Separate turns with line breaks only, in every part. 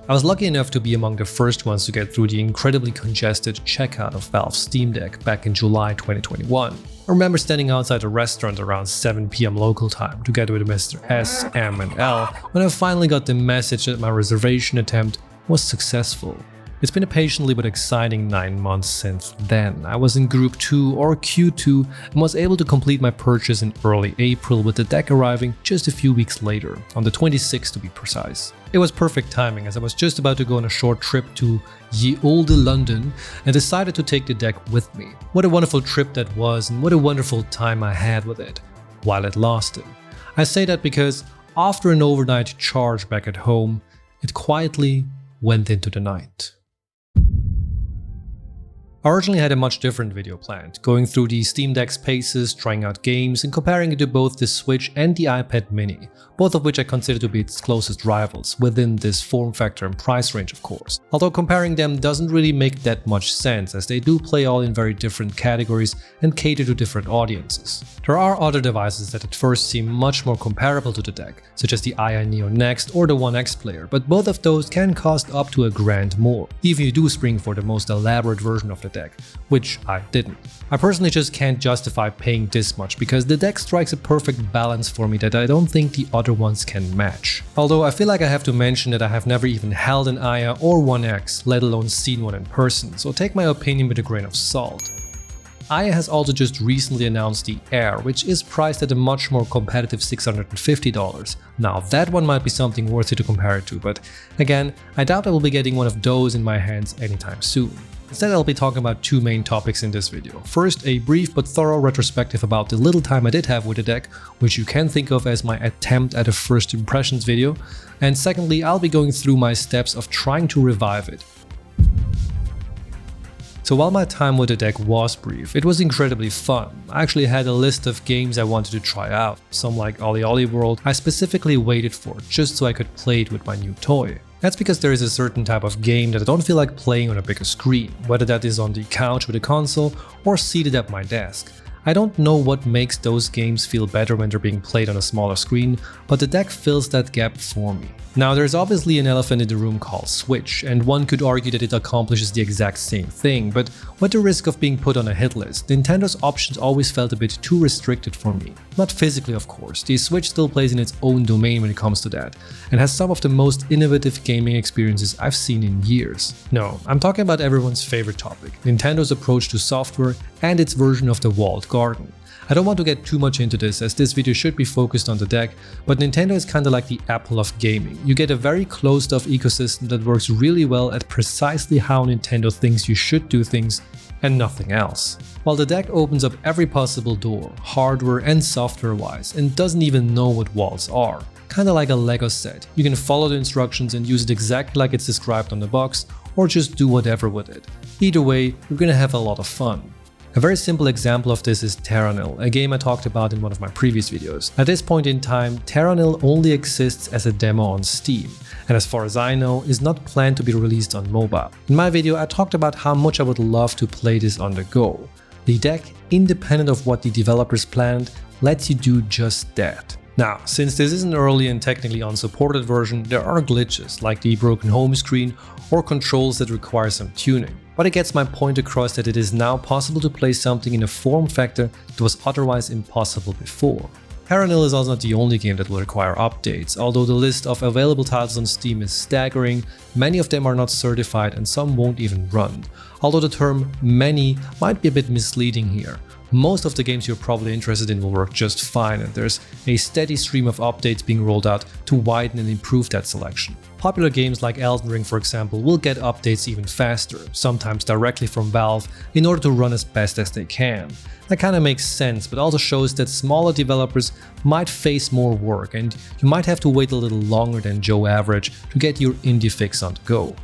I was lucky enough to be among the first ones to get through the incredibly congested checkout of Valve's Steam Deck back in July 2021. I remember standing outside a restaurant around 7 PM local time together with Mr. S, M and L when I finally got the message that my reservation attempt was successful. It's been a patiently but exciting 9 months since then. I was in Group 2 or Q2 and was able to complete my purchase in early April, with the deck arriving just a few weeks later, on the 26th to be precise. It was perfect timing, as I was just about to go on a short trip to ye olde London and decided to take the deck with me. What a wonderful trip that was, and what a wonderful time I had with it, while it lasted. I say that because after an overnight charge back at home, it quietly went into the night. I originally had a much different video planned, going through the Steam Deck's paces, trying out games, and comparing it to both the Switch and the iPad mini, both of which I consider to be its closest rivals, within this form factor and price range of course. Although comparing them doesn't really make that much sense, as they do play all in very different categories and cater to different audiences. There are other devices that at first seem much more comparable to the deck, such as the II Neo Next or the One X player, but both of those can cost up to $1,000 more, even if you do spring for the most elaborate version of the deck, which I didn't. I personally just can't justify paying this much, because the deck strikes a perfect balance for me that I don't think the other ones can match. Although I feel like I have to mention that I have never even held an IA or One X, let alone seen one in person, so take my opinion with a grain of salt. IA has also just recently announced the Air, which is priced at a much more competitive $650. Now that one might be something worthy to compare it to, but again, I doubt I will be getting one of those in my hands anytime soon. Instead, I'll be talking about two main topics in this video. First, a brief but thorough retrospective about the little time I did have with the deck, which you can think of as my attempt at a first impressions video. And secondly, I'll be going through my steps of trying to revive it. So while my time with the deck was brief, it was incredibly fun. I actually had a list of games I wanted to try out, some like Ollie Ollie World I specifically waited for just so I could play it with my new toy. That's because there is a certain type of game that I don't feel like playing on a bigger screen, whether that is on the couch with a console or seated at my desk. I don't know what makes those games feel better when they're being played on a smaller screen, but the deck fills that gap for me. Now, there's obviously an elephant in the room called Switch, and one could argue that it accomplishes the exact same thing, but with the risk of being put on a hit list, Nintendo's options always felt a bit too restricted for me. Not physically, of course, the Switch still plays in its own domain when it comes to that, and has some of the most innovative gaming experiences I've seen in years. No, I'm talking about everyone's favorite topic, Nintendo's approach to software and its version of the walled garden. I don't want to get too much into this, as this video should be focused on the deck, but Nintendo is kinda like the Apple of gaming. You get a very closed-off ecosystem that works really well at precisely how Nintendo thinks you should do things, and nothing else. While the deck opens up every possible door, hardware and software-wise, and doesn't even know what walls are. Kinda like a Lego set. You can follow the instructions and use it exactly like it's described on the box, or just do whatever with it. Either way, you're gonna have a lot of fun. A very simple example of this is Terranil, a game I talked about in one of my previous videos. At this point in time, Terranil only exists as a demo on Steam, and as far as I know, is not planned to be released on mobile. In my video, I talked about how much I would love to play this on the go. The deck, independent of what the developers planned, lets you do just that. Now, since this is an early and technically unsupported version, there are glitches, like the broken home screen or controls that require some tuning. But it gets my point across that it is now possible to play something in a form factor that was otherwise impossible before. Terranil is also not the only game that will require updates. Although the list of available titles on Steam is staggering, many of them are not certified and some won't even run. Although the term "many" might be a bit misleading here. Most of the games you're probably interested in will work just fine, and there's a steady stream of updates being rolled out to widen and improve that selection. Popular games like Elden Ring, for example, will get updates even faster, sometimes directly from Valve, in order to run as best as they can. That kinda makes sense, but also shows that smaller developers might face more work, and you might have to wait a little longer than Joe Average to get your indie fix on the go.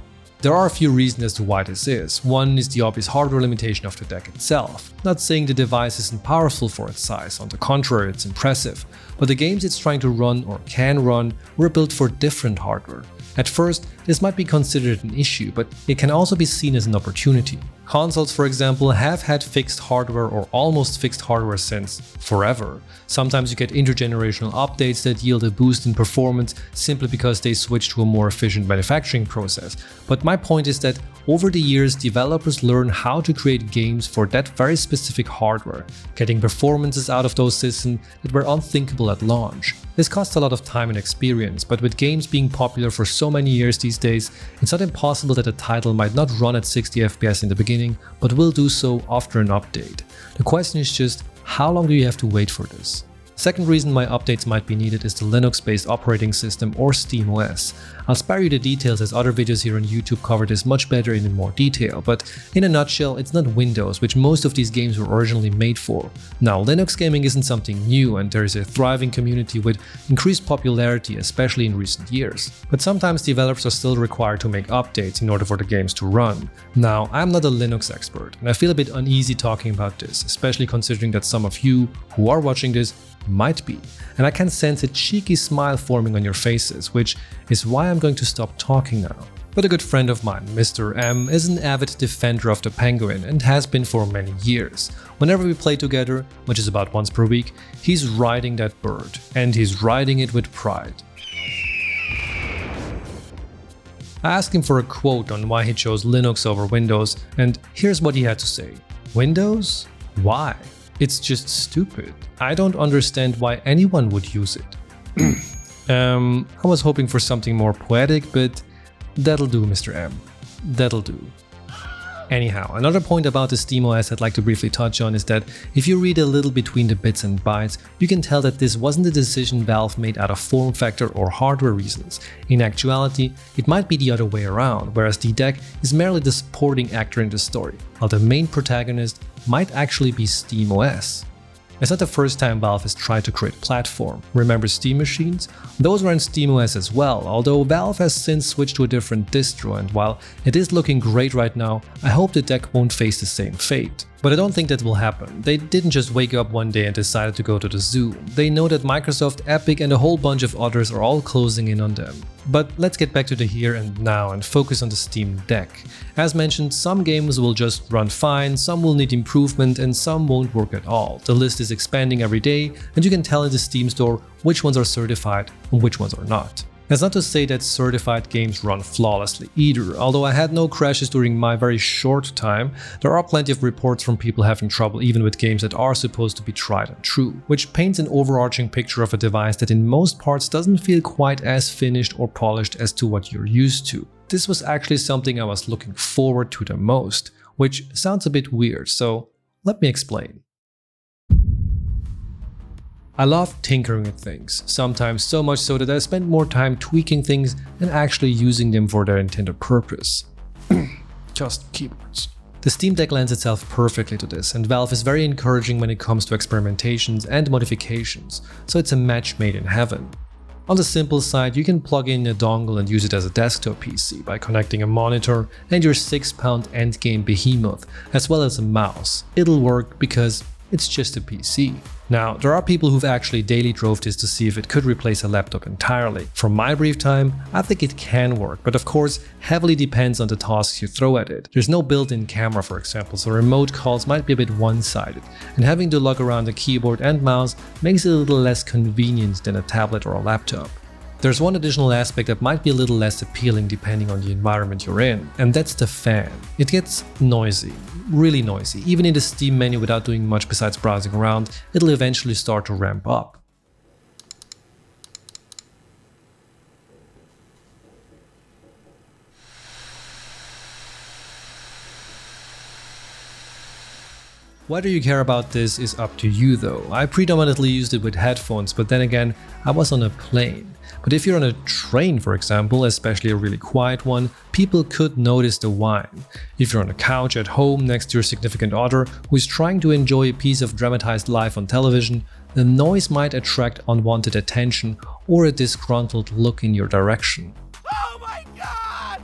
There are a few reasons as to why this is. One is the obvious hardware limitation of the deck itself. Not saying the device isn't powerful for its size, on the contrary, it's impressive, but the games it's trying to run or can run were built for different hardware. At first, this might be considered an issue, but it can also be seen as an opportunity. Consoles, for example, have had fixed hardware or almost fixed hardware since forever. Sometimes you get intergenerational updates that yield a boost in performance simply because they switch to a more efficient manufacturing process. But my point is that over the years, developers learn how to create games for that very specific hardware, getting performances out of those systems that were unthinkable at launch. This costs a lot of time and experience, but with games being popular for so many years these days, it's not impossible that a title might not run at 60 FPS in the beginning, but will do so after an update. The question is just, how long do you have to wait for this? Second reason why updates might be needed is the Linux-based operating system or SteamOS. I'll spare you the details as other videos here on YouTube cover this much better and in more detail, but in a nutshell, it's not Windows, which most of these games were originally made for. Now, Linux gaming isn't something new, and there is a thriving community with increased popularity, especially in recent years. But sometimes developers are still required to make updates in order for the games to run. Now, I'm not a Linux expert, and I feel a bit uneasy talking about this, especially considering that some of you who are watching this might be. And I can sense a cheeky smile forming on your faces, which is why I'm going to stop talking now. But a good friend of mine, Mr. M, is an avid defender of the penguin and has been for many years. Whenever we play together, which is about once per week, he's riding that bird, and he's riding it with pride. I asked him for a quote on why he chose Linux over Windows, and here's what he had to say. Windows? Why? It's just stupid. I don't understand why anyone would use it. I was hoping for something more poetic, but that'll do, Mr. M. That'll do. Anyhow, another point about the SteamOS I'd like to briefly touch on is that if you read a little between the bits and bytes, you can tell that this wasn't a decision Valve made out of form factor or hardware reasons. In actuality, it might be the other way around, whereas the deck is merely the supporting actor in the story, while the main protagonist might actually be SteamOS. It's not the first time Valve has tried to create a platform. Remember Steam machines? Those were in SteamOS as well, although Valve has since switched to a different distro, and while it is looking great right now, I hope the deck won't face the same fate. But I don't think that will happen. They didn't just wake up one day and decided to go to the zoo. They know that Microsoft, Epic and a whole bunch of others are all closing in on them. But let's get back to the here and now and focus on the Steam Deck. As mentioned, some games will just run fine, some will need improvement and some won't work at all. The list is expanding every day and you can tell in the Steam store which ones are certified and which ones are not. That's not to say that certified games run flawlessly either. Although I had no crashes during my very short time, there are plenty of reports from people having trouble even with games that are supposed to be tried and true, which paints an overarching picture of a device that in most parts doesn't feel quite as finished or polished as to what you're used to. This was actually something I was looking forward to the most, which sounds a bit weird, so let me explain. I love tinkering with things, sometimes so much so that I spend more time tweaking things than actually using them for their intended purpose. Just keyboards. The Steam Deck lends itself perfectly to this, and Valve is very encouraging when it comes to experimentations and modifications, so it's a match made in heaven. On the simple side, you can plug in a dongle and use it as a desktop PC by connecting a monitor and your 6-pound endgame behemoth, as well as a mouse. It'll work because it's just a PC. Now, there are people who've actually daily drove this to see if it could replace a laptop entirely. From my brief time, I think it can work, but of course, heavily depends on the tasks you throw at it. There's no built-in camera, for example, so remote calls might be a bit one-sided, and having to lug around a keyboard and mouse makes it a little less convenient than a tablet or a laptop. There's one additional aspect that might be a little less appealing depending on the environment you're in, and that's the fan. It gets noisy, really noisy. Even in the Steam menu without doing much besides browsing around, it'll eventually start to ramp up. Whether you care about this is up to you though. I predominantly used it with headphones, but then again, I was on a plane. But if you're on a train, for example, especially a really quiet one, people could notice the whine. If you're on a couch at home next to your significant other who is trying to enjoy a piece of dramatized life on television, the noise might attract unwanted attention or a disgruntled look in your direction.
Oh my God!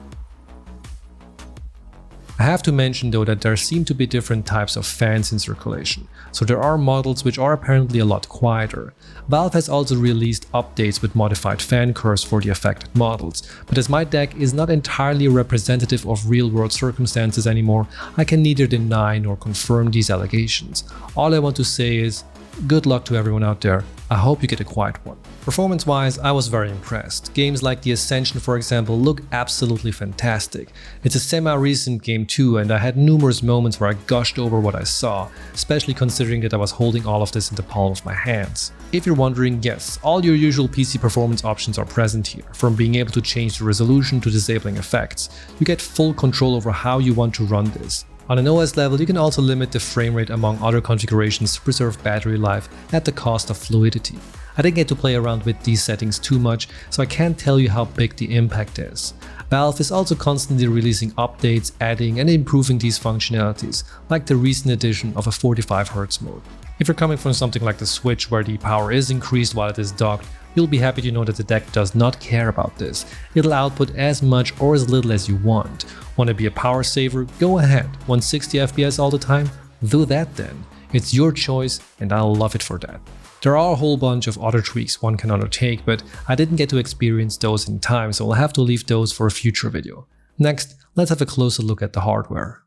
I have to mention though that there seem to be different types of fans in circulation, so there are models which are apparently a lot quieter. Valve has also released updates with modified fan curves for the affected models, but as my deck is not entirely representative of real-world circumstances anymore, I can neither deny nor confirm these allegations. All I want to say is, good luck to everyone out there. I hope you get a quiet one. Performance-wise, I was very impressed. Games like The Ascension, for example, look absolutely fantastic. It's a semi-recent game too, and I had numerous moments where I gushed over what I saw, especially considering that I was holding all of this in the palm of my hands. If you're wondering, yes, all your usual PC performance options are present here, from being able to change the resolution to disabling effects. You get full control over how you want to run this. On an OS level, you can also limit the frame rate among other configurations to preserve battery life at the cost of fluidity. I didn't get to play around with these settings too much, so I can't tell you how big the impact is. Valve is also constantly releasing updates, adding and improving these functionalities, like the recent addition of a 45Hz mode. If you're coming from something like the Switch where the power is increased while it is docked, you'll be happy to know that the deck does not care about this. It'll output as much or as little as you want. Want to be a power saver? Go ahead. Want 60 FPS all the time? Do that then. It's your choice and I'll love it for that. There are a whole bunch of other tweaks one can undertake, but I didn't get to experience those in time, so I'll have to leave those for a future video. Next, let's have a closer look at the hardware.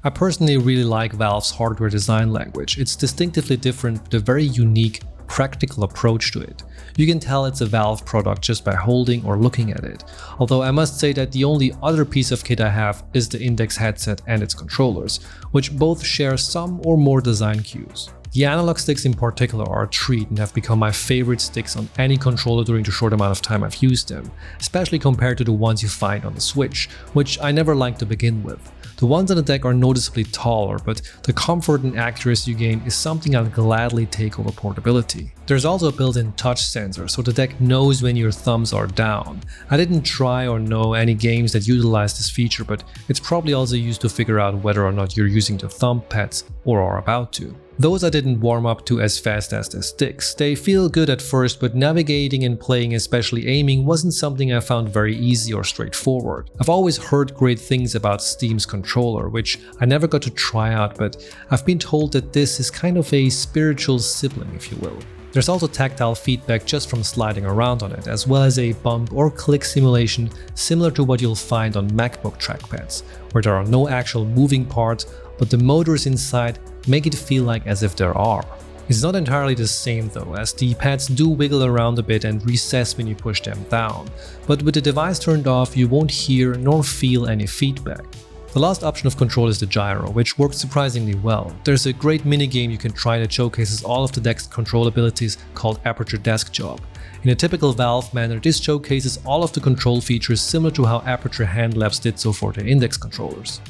I personally really like Valve's hardware design language. It's distinctively different with a very unique, practical approach to it. You can tell it's a Valve product just by holding or looking at it. Although I must say that the only other piece of kit I have is the Index headset and its controllers, which both share some or more design cues. The analog sticks in particular are a treat and have become my favorite sticks on any controller during the short amount of time I've used them, especially compared to the ones you find on the Switch, which I never liked to begin with. The ones on the deck are noticeably taller, but the comfort and accuracy you gain is something I'll gladly take over portability. There's also a built-in touch sensor, so the deck knows when your thumbs are down. I didn't try or know any games that utilize this feature, but it's probably also used to figure out whether or not you're using the thumb pads or are about to. Those I didn't warm up to as fast as the sticks. They feel good at first, but navigating and playing, especially aiming, wasn't something I found very easy or straightforward. I've always heard great things about Steam's controller, which I never got to try out, but I've been told that this is kind of a spiritual sibling, if you will. There's also tactile feedback just from sliding around on it, as well as a bump or click simulation similar to what you'll find on MacBook trackpads, where there are no actual moving parts, but the motors inside make it feel like as if there are. It's not entirely the same though, as the pads do wiggle around a bit and recess when you push them down, but with the device turned off you won't hear nor feel any feedback. The last option of control is the gyro, which works surprisingly well. There's a great minigame you can try that showcases all of the deck's control abilities called Aperture Desk Job. In a typical Valve manner, this showcases all of the control features similar to how Aperture Hand Labs did so for their Index controllers.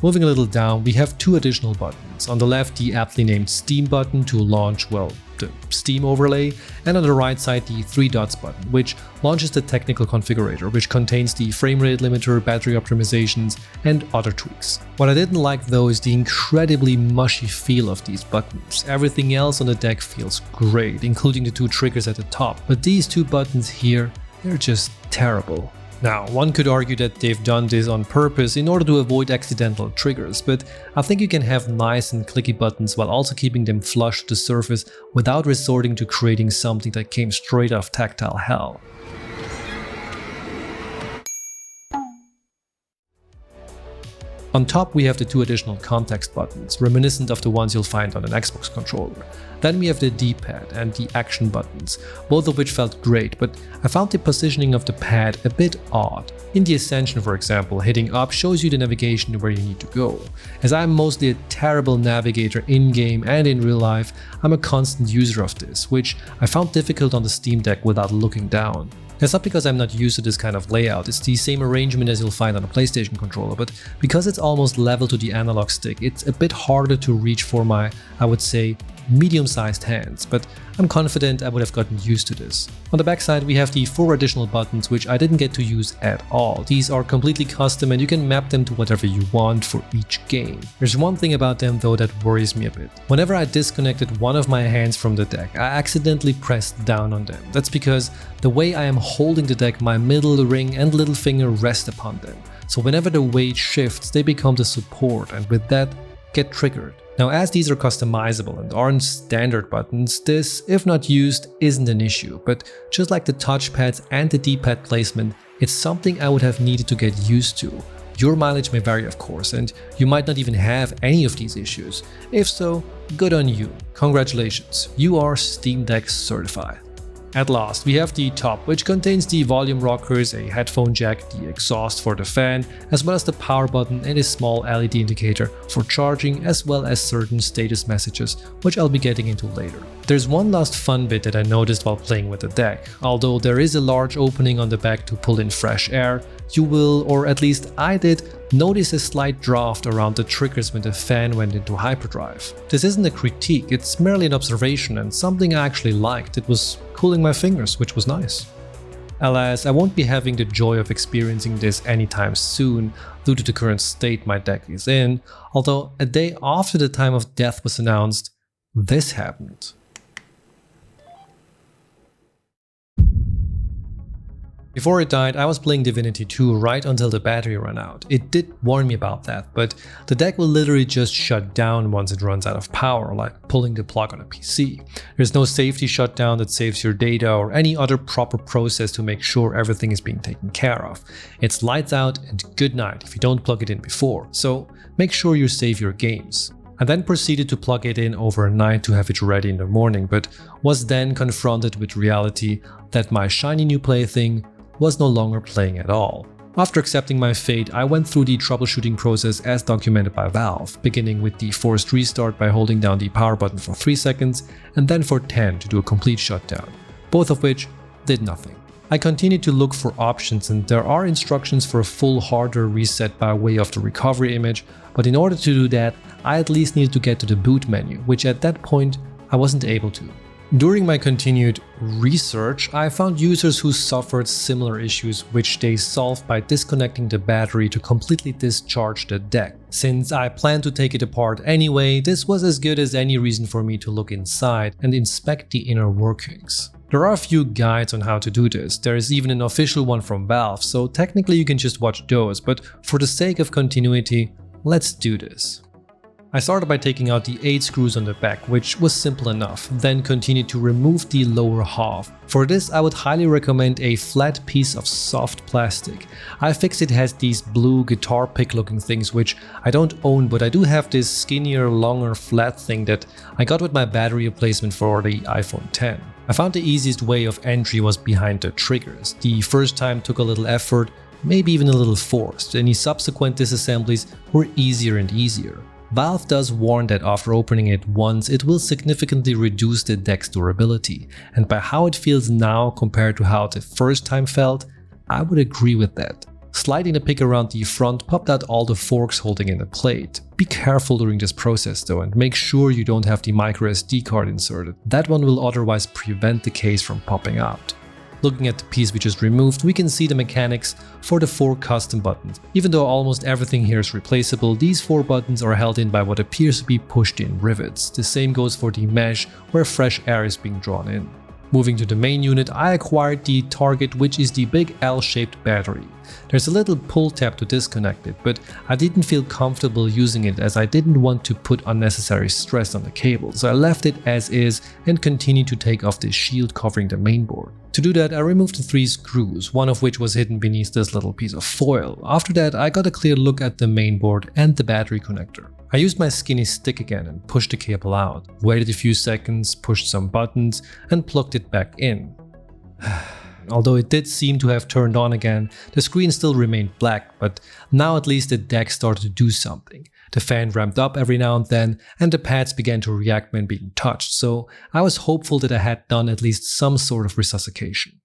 Moving a little down, we have two additional buttons. On the left, the aptly named Steam button to launch, well, the Steam overlay, and on the right side, the 3 dots button, which launches the technical configurator, which contains the frame rate limiter, battery optimizations, and other tweaks. What I didn't like though is the incredibly mushy feel of these buttons. Everything else on the deck feels great, including the 2 triggers at the top, but these 2 buttons here, they're just terrible. Now, one could argue that they've done this on purpose in order to avoid accidental triggers, but I think you can have nice and clicky buttons while also keeping them flush to the surface without resorting to creating something that came straight off tactile hell. On top we have the 2 additional context buttons, reminiscent of the ones you'll find on an Xbox controller. Then we have the D-pad and the action buttons, both of which felt great, but I found the positioning of the pad a bit odd. In the Ascension, for example, hitting up shows you the navigation where you need to go. As I'm mostly a terrible navigator in-game and in real life, I'm a constant user of this, which I found difficult on the Steam Deck without looking down. That's not because I'm not used to this kind of layout, it's the same arrangement as you'll find on a PlayStation controller, but because it's almost level to the analog stick, it's a bit harder to reach for my, I would say, medium-sized hands, but I'm confident I would have gotten used to this. On the backside we have the 4 additional buttons which I didn't get to use at all. These are completely custom and you can map them to whatever you want for each game. There's one thing about them though that worries me a bit. Whenever I disconnected one of my hands from the deck, I accidentally pressed down on them. That's because the way I am holding the deck, my middle ring and little finger rest upon them. So whenever the weight shifts, they become the support and with that get triggered. Now as these are customizable and aren't standard buttons, this, if not used, isn't an issue, but just like the touchpads and the D-pad placement, it's something I would have needed to get used to. Your mileage may vary of course, and you might not even have any of these issues. If so, good on you. Congratulations, you are Steam Deck certified. At last, we have the top, which contains the volume rockers, a headphone jack, the exhaust for the fan, as well as the power button and a small LED indicator for charging, as well as certain status messages, which I'll be getting into later. There's one last fun bit that I noticed while playing with the deck. Although there is a large opening on the back to pull in fresh air, you will, or at least I did, notice a slight draft around the triggers when the fan went into hyperdrive. This isn't a critique, it's merely an observation and something I actually liked. It was cooling my fingers, which was nice. Alas, I won't be having the joy of experiencing this anytime soon due to the current state my deck is in, although a day after the time of death was announced, this happened. Before it died, I was playing Divinity 2 right until the battery ran out. It did warn me about that, but the deck will literally just shut down once it runs out of power, like pulling the plug on a PC. There's no safety shutdown that saves your data or any other proper process to make sure everything is being taken care of. It's lights out and good night if you don't plug it in before, so make sure you save your games. I then proceeded to plug it in overnight to have it ready in the morning, but was then confronted with reality that my shiny new plaything was no longer playing at all. After accepting my fate, I went through the troubleshooting process as documented by Valve, beginning with the forced restart by holding down the power button for 3 seconds and then for 10 to do a complete shutdown, both of which did nothing. I continued to look for options and there are instructions for a full hardware reset by way of the recovery image, but in order to do that, I at least needed to get to the boot menu, which at that point I wasn't able to. During my continued research, I found users who suffered similar issues which they solved by disconnecting the battery to completely discharge the deck. Since I planned to take it apart anyway, this was as good as any reason for me to look inside and inspect the inner workings. There are a few guides on how to do this, there is even an official one from Valve, so technically you can just watch those, but for the sake of continuity, let's do this. I started by taking out the 8 screws on the back, which was simple enough, then continued to remove the lower half. For this I would highly recommend a flat piece of soft plastic. iFixit has these blue guitar pick looking things which I don't own, but I do have this skinnier, longer, flat thing that I got with my battery replacement for the iPhone X. I found the easiest way of entry was behind the triggers. The first time took a little effort, maybe even a little forced. Any subsequent disassemblies were easier and easier. Valve does warn that after opening it once, it will significantly reduce the deck's durability, and by how it feels now compared to how it the first time felt, I would agree with that. Sliding the pick around the front popped out all the forks holding in the plate. Be careful during this process though, and make sure you don't have the microSD card inserted. That one will otherwise prevent the case from popping out. Looking at the piece we just removed, we can see the mechanics for the 4 custom buttons. Even though almost everything here is replaceable, these 4 buttons are held in by what appears to be pushed-in rivets. The same goes for the mesh, where fresh air is being drawn in. Moving to the main unit, I acquired the target, which is the big L-shaped battery. There's a little pull tab to disconnect it, but I didn't feel comfortable using it as I didn't want to put unnecessary stress on the cable, so I left it as is and continued to take off the shield covering the mainboard. To do that, I removed the 3 screws, one of which was hidden beneath this little piece of foil. After that, I got a clear look at the mainboard and the battery connector. I used my skinny stick again and pushed the cable out, waited a few seconds, pushed some buttons, and plugged it back in. Although it did seem to have turned on again, the screen still remained black, but now at least the deck started to do something. The fan ramped up every now and then, and the pads began to react when being touched, so I was hopeful that I had done at least some sort of resuscitation.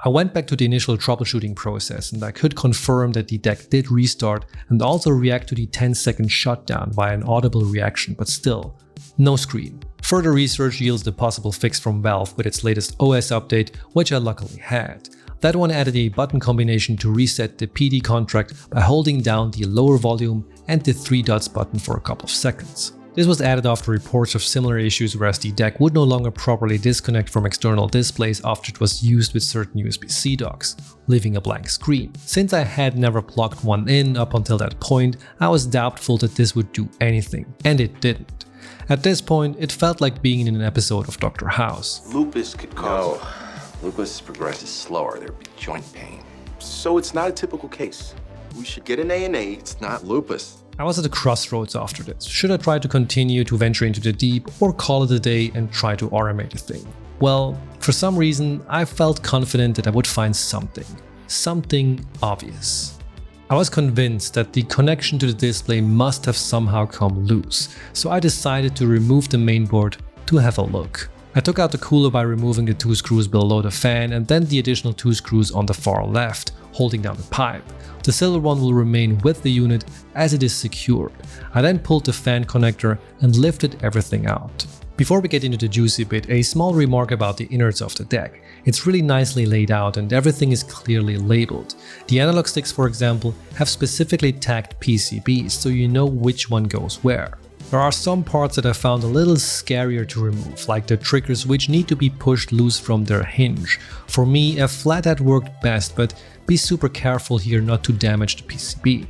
I went back to the initial troubleshooting process and I could confirm that the deck did restart and also react to the 10-second shutdown via an audible reaction, but still, no screen. Further research yields the possible fix from Valve with its latest OS update, which I luckily had. That one added a button combination to reset the PD contract by holding down the lower volume and the 3 dots button for a couple of seconds. This was added after reports of similar issues, whereas the deck would no longer properly disconnect from external displays after it was used with certain USB-C docks, leaving a blank screen. Since I had never plugged one in up until that point, I was doubtful that this would do anything, and it didn't. At this point, it felt like being in an episode of Dr. House.
Lupus could cause...
No, lupus progresses slower. There'd be joint pain.
So it's not a typical case. We should get an A&A.
It's not lupus.
I was at a crossroads after this. Should I try to continue to venture into the deep or call it a day and try to RMA the thing? Well, for some reason, I felt confident that I would find something obvious. I was convinced that the connection to the display must have somehow come loose, so I decided to remove the mainboard to have a look. I took out the cooler by removing the 2 screws below the fan and then the additional 2 screws on the far left, holding down the pipe. The silver one will remain with the unit as it is secured. I then pulled the fan connector and lifted everything out. Before we get into the juicy bit, a small remark about the innards of the deck. It's really nicely laid out and everything is clearly labeled. The analog sticks, for example, have specifically tagged PCBs, so you know which one goes where. There are some parts that I found a little scarier to remove, like the triggers which need to be pushed loose from their hinge. For me, a flathead worked best, but be super careful here not to damage the PCB.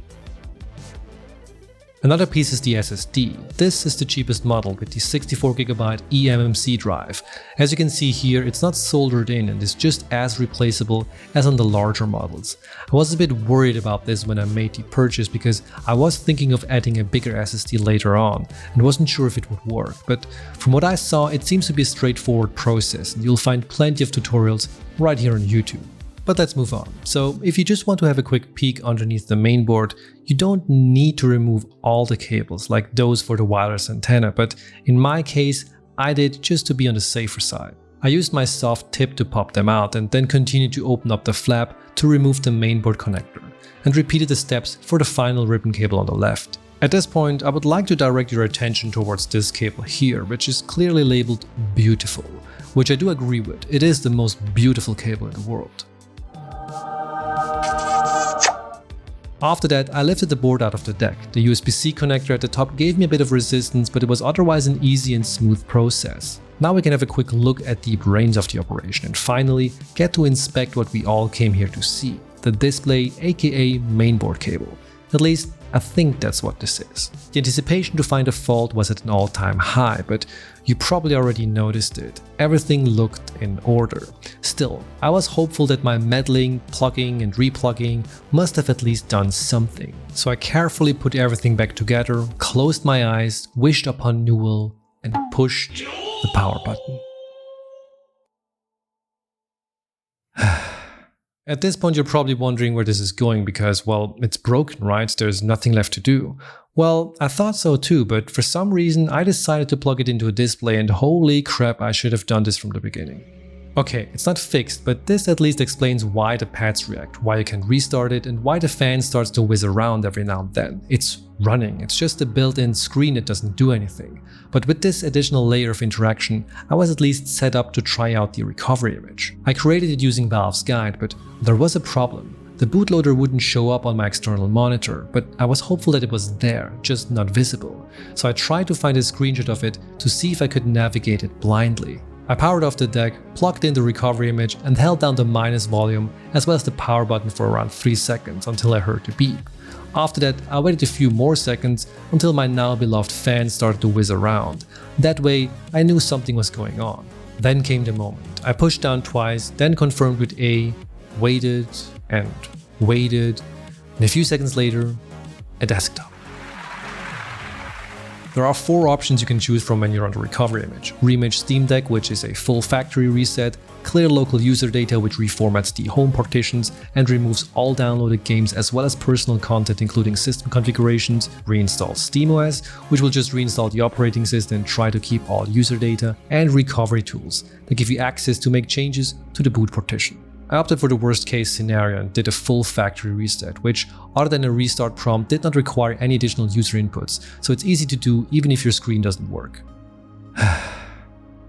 Another piece is the SSD. This is the cheapest model with the 64GB eMMC drive. As you can see here, it's not soldered in and is just as replaceable as on the larger models. I was a bit worried about this when I made the purchase because I was thinking of adding a bigger SSD later on and wasn't sure if it would work, but from what I saw it seems to be a straightforward process and you'll find plenty of tutorials right here on YouTube. But let's move on. So if you just want to have a quick peek underneath the mainboard, you don't need to remove all the cables like those for the wireless antenna, but in my case, I did just to be on the safer side. I used my soft tip to pop them out and then continued to open up the flap to remove the mainboard connector, and repeated the steps for the final ribbon cable on the left. At this point, I would like to direct your attention towards this cable here, which is clearly labeled beautiful, which I do agree with. It is the most beautiful cable in the world. After that, I lifted the board out of the deck. The USB-C connector at the top gave me a bit of resistance, but it was otherwise an easy and smooth process. Now we can have a quick look at the brains of the operation and finally get to inspect what we all came here to see, the display aka mainboard cable. At least, I think that's what this is. The anticipation to find a fault was at an all-time high, but you probably already noticed it. Everything looked in order. Still, I was hopeful that my meddling, plugging and replugging must have at least done something. So I carefully put everything back together, closed my eyes, wished upon Newell, and pushed the power button. At this point, you're probably wondering where this is going because, well, it's broken, right? There's nothing left to do. Well, I thought so too, but for some reason, I decided to plug it into a display and holy crap, I should have done this from the beginning. Okay, it's not fixed, but this at least explains why the pads react, why you can restart it, and why the fan starts to whiz around every now and then. It's running, it's just a built-in screen that doesn't do anything. But with this additional layer of interaction, I was at least set up to try out the recovery image. I created it using Valve's guide, but there was a problem. The bootloader wouldn't show up on my external monitor, but I was hopeful that it was there, just not visible. So I tried to find a screenshot of it to see if I could navigate it blindly. I powered off the deck, plugged in the recovery image and held down the minus volume as well as the power button for around 3 seconds until I heard the beep. After that, I waited a few more seconds until my now beloved fan started to whiz around. That way, I knew something was going on. Then came the moment. I pushed down twice, then confirmed with A, waited, and waited, and a few seconds later, a desktop. There are 4 options you can choose from when you're on the recovery image. Reimage Steam Deck, which is a full factory reset, clear local user data, which reformats the home partitions and removes all downloaded games as well as personal content including system configurations, reinstall SteamOS, which will just reinstall the operating system and try to keep all user data, and recovery tools that give you access to make changes to the boot partition. I opted for the worst case scenario and did a full factory reset, which, other than a restart prompt, did not require any additional user inputs, so it's easy to do even if your screen doesn't work.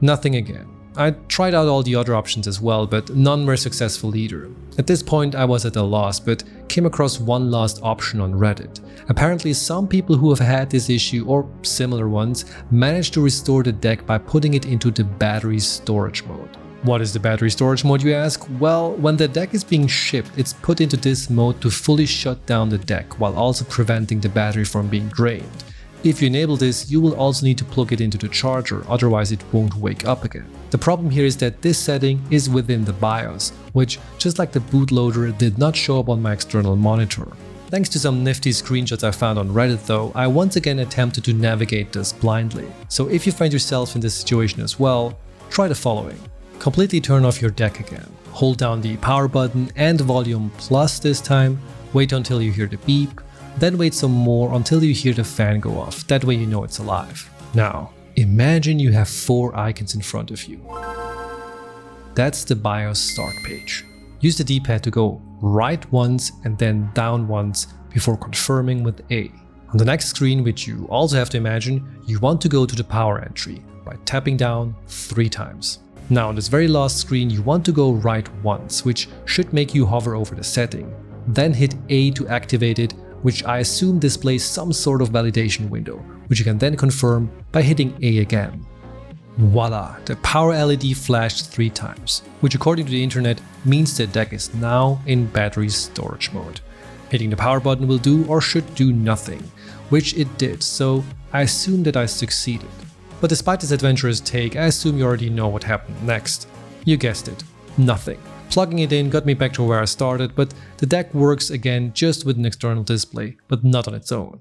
Nothing again. I tried out all the other options as well, but none were successful either. At this point I was at a loss, but came across one last option on Reddit. Apparently some people who have had this issue or similar ones managed to restore the deck by putting it into the battery storage mode. What is the battery storage mode, you ask? Well, when the deck is being shipped, it's put into this mode to fully shut down the deck while also preventing the battery from being drained. If you enable this, you will also need to plug it into the charger, otherwise it won't wake up again. The problem here is that this setting is within the BIOS, which, just like the bootloader, did not show up on my external monitor. Thanks to some nifty screenshots I found on Reddit though, I once again attempted to navigate this blindly. So if you find yourself in this situation as well, try the following. Completely turn off your deck again. Hold down the power button and volume plus this time, wait until you hear the beep, then wait some more until you hear the fan go off, that way you know it's alive. Now, imagine you have 4 icons in front of you. That's the BIOS start page. Use the D-pad to go right once and then down once before confirming with A. On the next screen, which you also have to imagine, you want to go to the power entry by tapping down 3 times. Now on this very last screen you want to go right once, which should make you hover over the setting. Then hit A to activate it, which I assume displays some sort of validation window, which you can then confirm by hitting A again. Voila, the power LED flashed 3 times, which according to the internet means the deck is now in battery storage mode. Hitting the power button will do or should do nothing, which it did, so I assume that I succeeded. But despite this adventurous take, I assume you already know what happened next. You guessed it, nothing. Plugging it in got me back to where I started, but the deck works again just with an external display, but not on its own.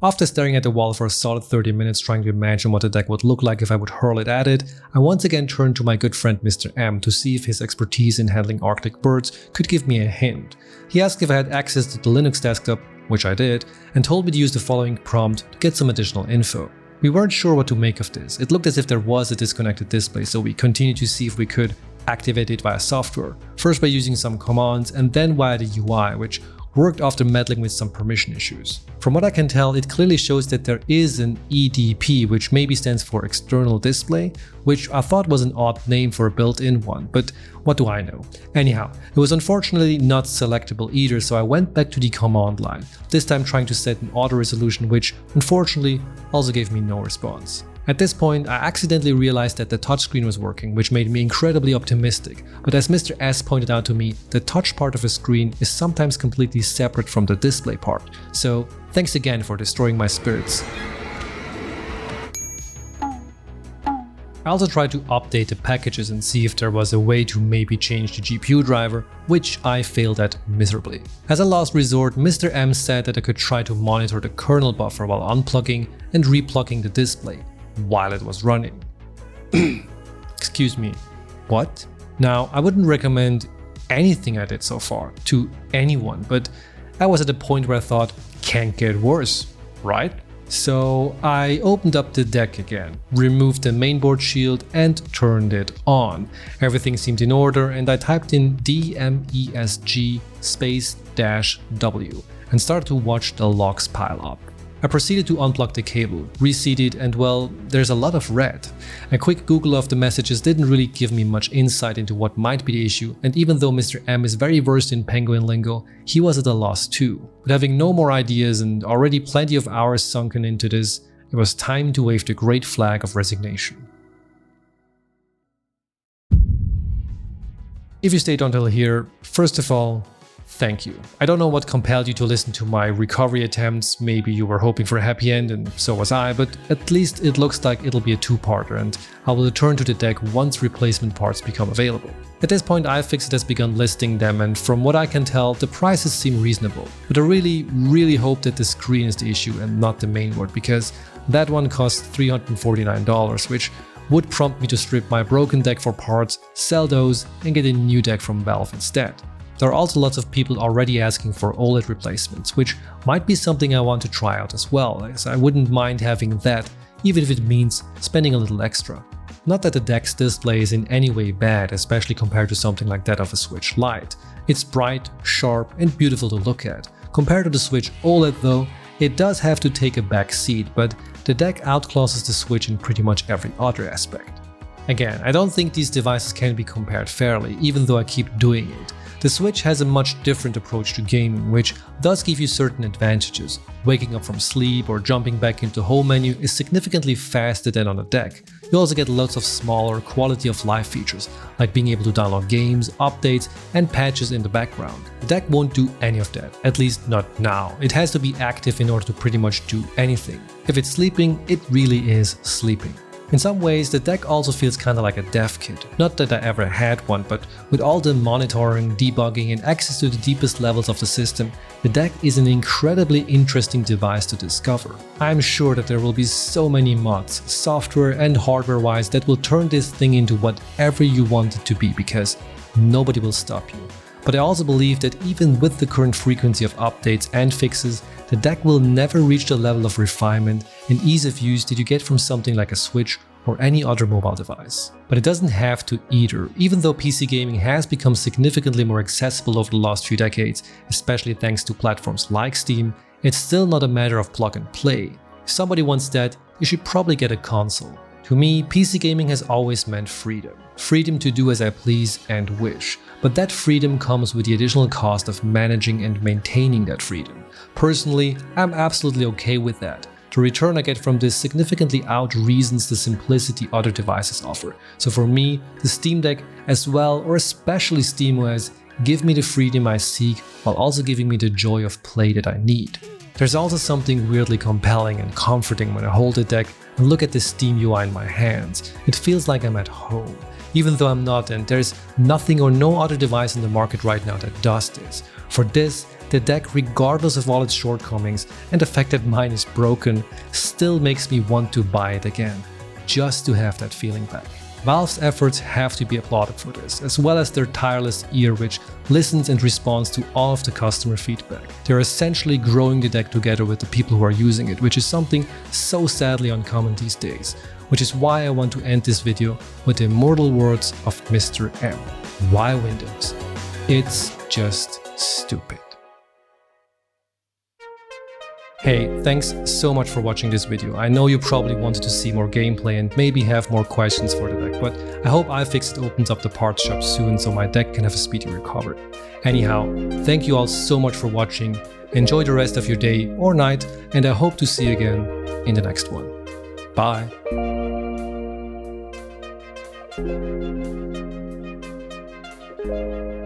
After staring at the wall for a solid 30 minutes trying to imagine what the deck would look like if I would hurl it at it, I once again turned to my good friend Mr. M to see if his expertise in handling Arctic birds could give me a hint. He asked if I had access to the Linux desktop, which I did, and told me to use the following prompt to get some additional info. We weren't sure what to make of this. It looked as if there was a disconnected display, so we continued to see if we could activate it via software, first by using some commands and then via the UI, which worked after meddling with some permission issues. From what I can tell, it clearly shows that there is an EDP, which maybe stands for external display, which I thought was an odd name for a built-in one, but what do I know? Anyhow, it was unfortunately not selectable either, so I went back to the command line, this time trying to set an auto resolution, which unfortunately also gave me no response. At this point, I accidentally realized that the touchscreen was working, which made me incredibly optimistic, but as Mr. S pointed out to me, the touch part of a screen is sometimes completely separate from the display part, so thanks again for destroying my spirits. I also tried to update the packages and see if there was a way to maybe change the GPU driver, which I failed at miserably. As a last resort, Mr. M said that I could try to monitor the kernel buffer while unplugging and replugging the display while it was running. Excuse me, what? Now, I wouldn't recommend anything I did so far to anyone, but I was at a point where I thought, can't get worse, right? So I opened up the deck again, removed the mainboard shield and turned it on. Everything seemed in order and I typed in DMESG --W and started to watch the logs pile up. I proceeded to unplug the cable, reseat it, and well, there's a lot of red. A quick Google of the messages didn't really give me much insight into what might be the issue, and even though Mr. M is very versed in Penguin lingo, he was at a loss too. But having no more ideas and already plenty of hours sunken into this, it was time to wave the great flag of resignation. If you stayed until here, first of all, thank you. I don't know what compelled you to listen to my recovery attempts, maybe you were hoping for a happy end and so was I, but at least it looks like it'll be a two-parter and I will return to the deck once replacement parts become available. At this point iFixit has begun listing them and from what I can tell the prices seem reasonable, but I really hope that the screen is the issue and not the mainboard because that one costs $349, which would prompt me to strip my broken deck for parts, sell those and get a new deck from Valve instead. There are also lots of people already asking for OLED replacements, which might be something I want to try out as well, as I wouldn't mind having that, even if it means spending a little extra. Not that the deck's display is in any way bad, especially compared to something like that of a Switch Lite. It's bright, sharp and beautiful to look at. Compared to the Switch OLED though, It does have to take a back seat, but the deck outclasses the Switch in pretty much every other aspect. Again, I don't think these devices can be compared fairly, even though I keep doing it. The Switch has a much different approach to gaming, which does give you certain advantages. Waking up from sleep or jumping back into home menu is significantly faster than on a deck. You also get lots of smaller quality of life features, like being able to download games, updates, and patches in the background. The deck won't do any of that, at least not now. It has to be active in order to pretty much do anything. If it's sleeping, it really is sleeping. In some ways, the deck also feels kinda like a dev kit. Not that I ever had one, but with all the monitoring, debugging, and access to the deepest levels of the system, the deck is an incredibly interesting device to discover. I'm sure that there will be so many mods, software and hardware-wise, that will turn this thing into whatever you want it to be, because nobody will stop you. But I also believe that even with the current frequency of updates and fixes, the deck will never reach the level of refinement and ease of use that you get from something like a Switch or any other mobile device. But it doesn't have to either. Even though PC gaming has become significantly more accessible over the last few decades, especially thanks to platforms like Steam, it's still not a matter of plug and play. If somebody wants that, you should probably get a console. To me, PC gaming has always meant freedom. Freedom to do as I please and wish. But that freedom comes with the additional cost of managing and maintaining that freedom. Personally, I'm absolutely okay with that. The return I get from this significantly out-reasons the simplicity other devices offer. So for me, the Steam Deck, as well, or especially SteamOS, give me the freedom I seek while also giving me the joy of play that I need. There's also something weirdly compelling and comforting when I hold the deck and look at the Steam UI in my hands. It feels like I'm at home. Even though I'm not, and there's nothing or no other device in the market right now that does this. For this, the deck, regardless of all its shortcomings and the fact that mine is broken, still makes me want to buy it again, just to have that feeling back. Valve's efforts have to be applauded for this, as well as their tireless ear which listens and responds to all of the customer feedback. They're essentially growing the deck together with the people who are using it, which is something so sadly uncommon these days. Which is why I want to end this video with the immortal words of Mr. M. Why Windows? It's just stupid. Hey, thanks so much for watching this video. I know you probably wanted to see more gameplay and maybe have more questions for the deck, but I hope iFixit opens up the parts shop soon so my deck can have a speedy recovery. Anyhow, thank you all so much for watching, enjoy the rest of your day or night, and I hope to see you again in the next one. Bye!
Thank you.